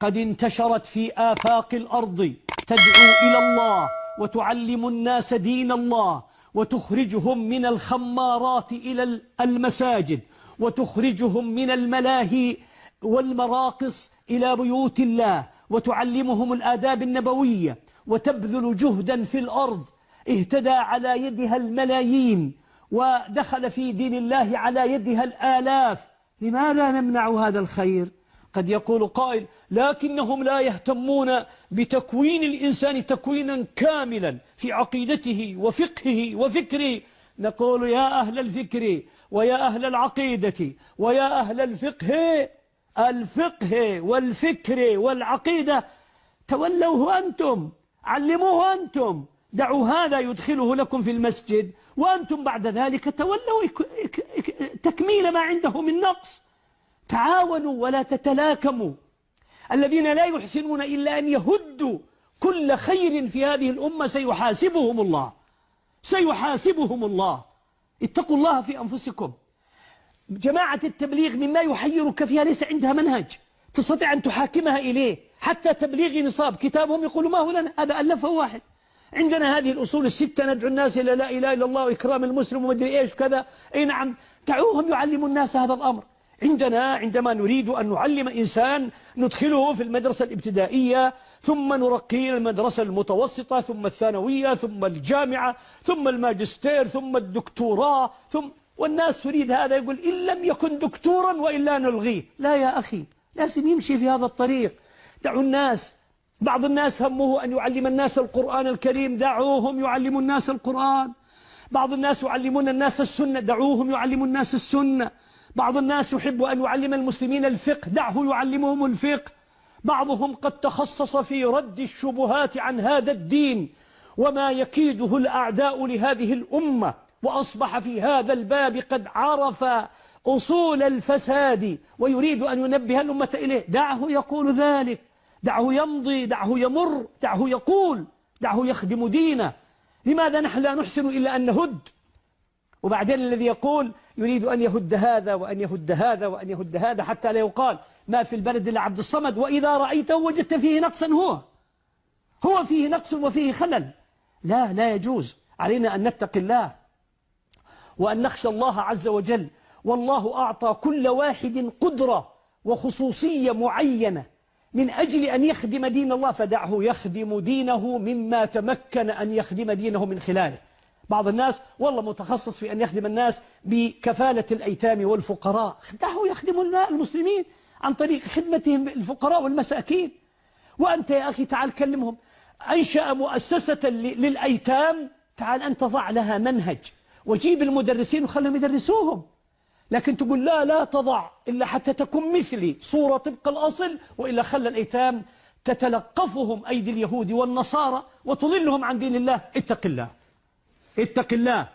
قد انتشرت في آفاق الأرض تدعو إلى الله وتعلم الناس دين الله وتخرجهم من الخمارات إلى المساجد وتخرجهم من الملاهي والمراقص إلى بيوت الله وتعلمهم الآداب النبوية وتبذل جهدا في الأرض اهتدى على يدها الملايين ودخل في دين الله على يدها الآلاف. لماذا نمنع هذا الخير؟ قد يقول قائل لكنهم لا يهتمون بتكوين الإنسان تكوينا كاملا في عقيدته وفقهه وفكره. نقول يا أهل الفكر ويا أهل العقيدة ويا أهل الفقه والفكر والعقيدة تولوه أنتم، علموه أنتم، دعوا هذا يدخله لكم في المسجد وأنتم بعد ذلك تولوا تكميل ما عنده من نقص. تعاونوا ولا تتلاكموا. الذين لا يحسنون إلا أن يهدوا كل خير في هذه الأمة سيحاسبهم الله، سيحاسبهم الله. اتقوا الله في أنفسكم. جماعة التبليغ مما يحيرك فيها ليس عندها منهج تستطيع أن تحاكمها إليه. حتى تبليغ نصاب كتابهم يقولوا ما هو لنا، هذا ألفه واحد. عندنا هذه الأصول الستة ندعو الناس إلى لا إله إلا الله وإكرام المسلم ومدري إيش كذا. أي نعم، دعوهم يعلموا الناس هذا الأمر. عندما نريد أن نعلم إنسان ندخله في المدرسة الابتدائية ثم نرقيه المدرسة المتوسطة ثم الثانوية ثم الجامعة ثم الماجستير ثم الدكتوراه والناس تريد هذا، يقول إن لم يكن دكتورا وإلا نلغيه. لا يا أخي، لازم يمشي في هذا الطريق. دعوا الناس. بعض الناس همه أن يعلم الناس القرآن الكريم، دعوهم يعلموا الناس القرآن. بعض الناس يعلمون الناس السنة، دعوهم يعلموا الناس السنة. بعض الناس يحب أن يعلم المسلمين الفقه، دعه يعلمهم الفقه. بعضهم قد تخصص في رد الشبهات عن هذا الدين وما يكيده الأعداء لهذه الأمة، وأصبح في هذا الباب قد عرف أصول الفساد ويريد أن ينبه الأمة إليه. دعه يقول ذلك، دعه يمضي، دعه يمر، دعه يقول، دعه يخدم دينه. لماذا نحن لا نحسن إلا أن نهد؟ وبعدين الذي يقول يريد أن يهد هذا وأن يهد هذا وأن يهد هذا حتى لا يقال ما في البلد إلا عبد الصمد، وإذا رأيته وجدت فيه نقصا هو فيه نقص وفيه خلل. لا يجوز. علينا أن نتقي الله وأن نخشى الله عز وجل. والله أعطى كل واحد قدرة وخصوصية معينة من أجل أن يخدم دين الله، فدعه يخدم دينه مما تمكن أن يخدم دينه من خلاله. بعض الناس والله متخصص في أن يخدم الناس بكفالة الأيتام والفقراء، دعه يخدم المسلمين عن طريق خدمتهم الفقراء والمساكين. وأنت يا أخي تعال كلمهم. أنشأ مؤسسة للأيتام، تعال أنت ضع لها منهج وجيب المدرسين وخلهم يدرسوهم. لكن تقول لا تضع إلا حتى تكون مثلي صورة طبق الأصل، وإلا خلى الأيتام تتلقفهم أيدي اليهود والنصارى وتضلهم عن دين الله. اتق الله، اتق الله.